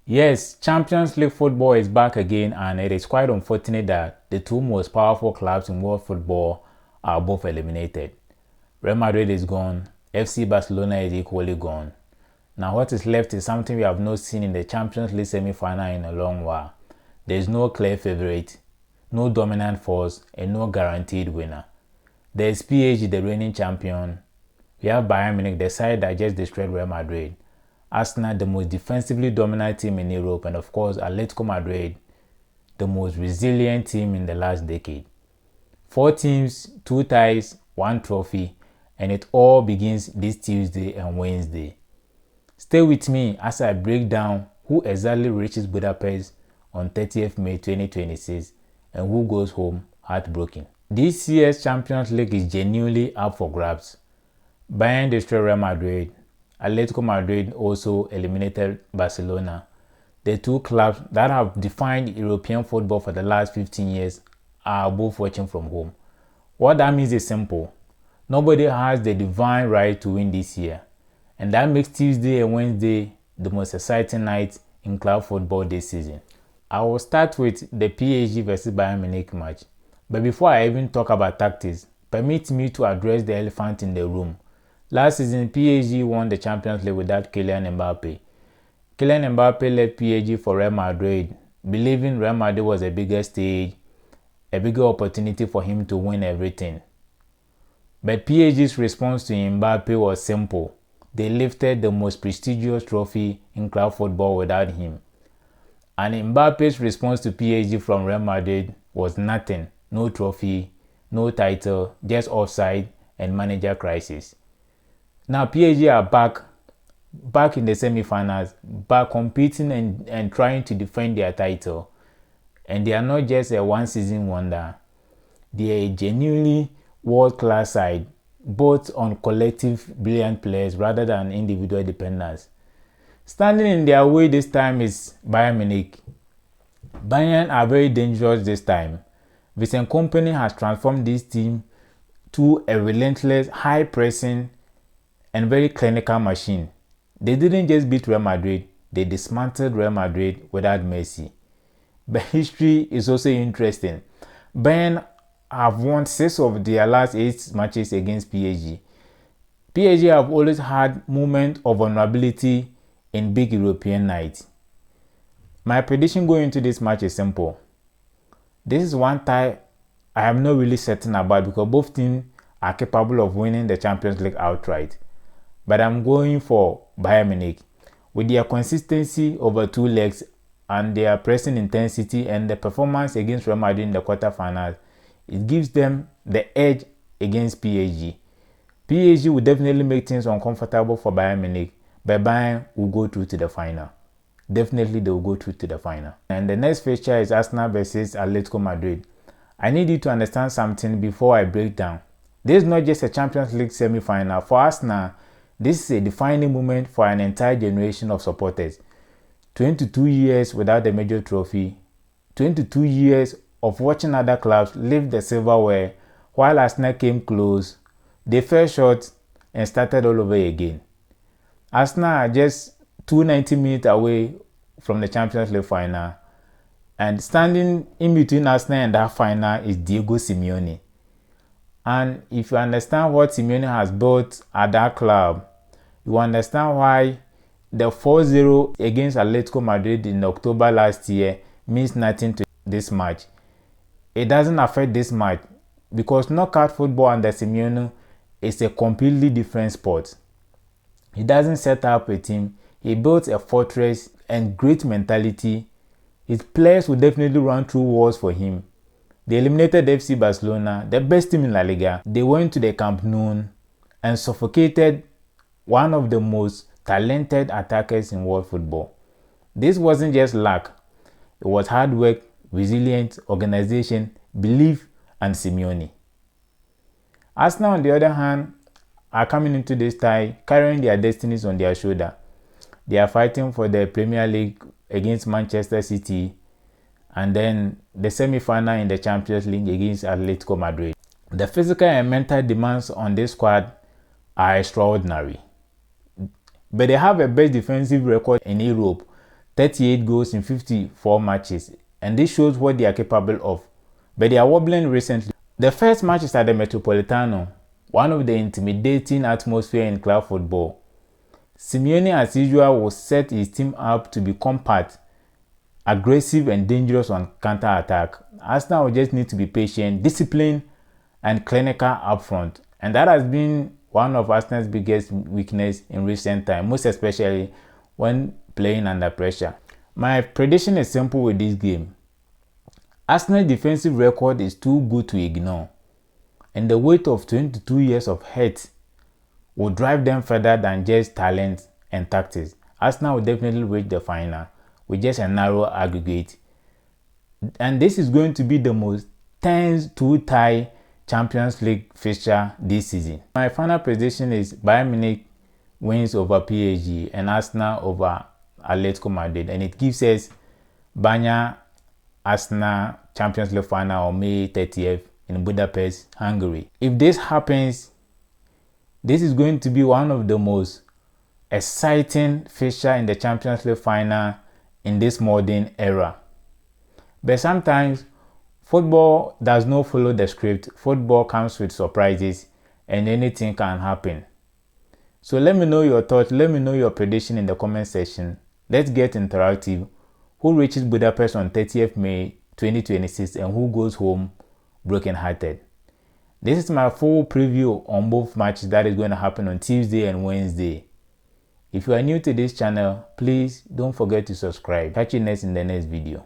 Yes, Champions League football is back again, and it is quite unfortunate that the two most powerful clubs in world football are both eliminated. Real Madrid is gone, FC Barcelona is equally gone. Now what is left is something we have not seen in the Champions League semi-final in a long while. There is no clear favorite, no dominant force, and no guaranteed winner. There is PSG, the reigning champion. We have Bayern Munich, the side that just destroyed Real Madrid. Arsenal, the most defensively dominant team in Europe, and of course Atletico Madrid, the most resilient team in the last decade. 4 teams, 2 ties, 1 trophy, and it all begins this Tuesday and Wednesday. Stay with me as I break down who exactly reaches Budapest on 30th May 2026 and who goes home heartbroken. This year's Champions League is genuinely up for grabs. Bayern destroyed Real Madrid. Atletico Madrid also eliminated Barcelona. The two clubs that have defined European football for the last 15 years are both watching from home. What that means is simple. Nobody has the divine right to win this year. And that makes Tuesday and Wednesday the most exciting nights in club football this season. I will start with the PSG vs Bayern Munich match. But before I even talk about tactics, permit me to address the elephant in the room. Last season, PSG won the Champions League without Kylian Mbappe. Kylian Mbappe left PSG for Real Madrid, believing Real Madrid was a bigger stage, a bigger opportunity for him to win everything. But PSG's response to Mbappe was simple. They lifted the most prestigious trophy in club football without him. And Mbappe's response to PSG from Real Madrid was nothing. No trophy, no title, just offside and manager crisis. Now PSG are back in the semi-finals, back competing and trying to defend their title. And they are not just a one-season wonder. They are a genuinely world-class side, both on collective brilliant players rather than individual dependence. Standing in their way this time is Bayern Munich. Bayern are very dangerous this time. Vincent Kompany has transformed this team to a relentless, high-pressing, and very clinical machine. They didn't just beat Real Madrid, they dismantled Real Madrid without mercy. But history is also interesting. Bayern have won 6 of their last 8 matches against PSG. PSG have always had moments of vulnerability in big European nights. My prediction going into this match is simple. This is one tie I am not really certain about because both teams are capable of winning the Champions League outright. But I'm going for Bayern Munich. With their consistency over 2 legs and their pressing intensity and the performance against Real Madrid in the quarterfinals, it gives them the edge against PSG. PSG will definitely make things uncomfortable for Bayern Munich, but Bayern will go through to the final. Definitely they will go through to the final. And the next fixture is Arsenal versus Atletico Madrid. I need you to understand something before I break down. This is not just a Champions League semi-final. For Arsenal, this is a defining moment for an entire generation of supporters. 22 years without a major trophy, 22 years of watching other clubs lift the silverware while Arsenal came close. They fell short and started all over again. Arsenal are just 290 minutes away from the Champions League final, and standing in between Arsenal and that final is Diego Simeone. And if you understand what Simeone has built at that club, you understand why the 4-0 against Atletico Madrid in October last year means nothing to this match. It doesn't affect this match because knockout football under Simeone is a completely different sport. He doesn't set up a team, he built a fortress and great mentality. His players will definitely run through walls for him. They eliminated FC Barcelona, the best team in La Liga. They went to the Camp Nou and suffocated one of the most talented attackers in world football. This wasn't just luck. It was hard work, resilience, organization, belief, and Simeone. Arsenal, on the other hand, are coming into this tie carrying their destinies on their shoulder. They are fighting for the Premier League against Manchester City, and then the semi-final in the Champions League against Atletico Madrid. The physical and mental demands on this squad are extraordinary. But they have a best defensive record in Europe, 38 goals in 54 matches, and this shows what they are capable of. But they are wobbling recently. The first match is at the Metropolitano, one of the intimidating atmosphere in club football. Simeone, as usual, will set his team up to be compact, aggressive and dangerous on counter-attack. Arsenal will just need to be patient, disciplined and clinical up front. And that has been one of Arsenal's biggest weakness in recent time, most especially when playing under pressure. My prediction is simple with this game. Arsenal's defensive record is too good to ignore, and the weight of 22 years of hate will drive them further than just talent and tactics. Arsenal will definitely reach the final with just a narrow aggregate, and this is going to be the most tense two-tie Champions League fixture this season. My final prediction is Bayern Munich wins over PSG and Arsenal over Atletico Madrid, and it gives us Bayern Arsenal Champions League final on May 30th in Budapest, Hungary. If this happens, this is going to be one of the most exciting fixture in the Champions League final in this modern era. But sometimes football does not follow the script. Football comes with surprises and anything can happen. So let me know your thoughts. Let me know your prediction in the comment section. Let's get interactive. Who reaches Budapest on 30th May 2026 and who goes home broken-hearted? This is my full preview on both matches that is going to happen on Tuesday and Wednesday. If you are new to this channel, please don't forget to subscribe. Catch you next in the next video.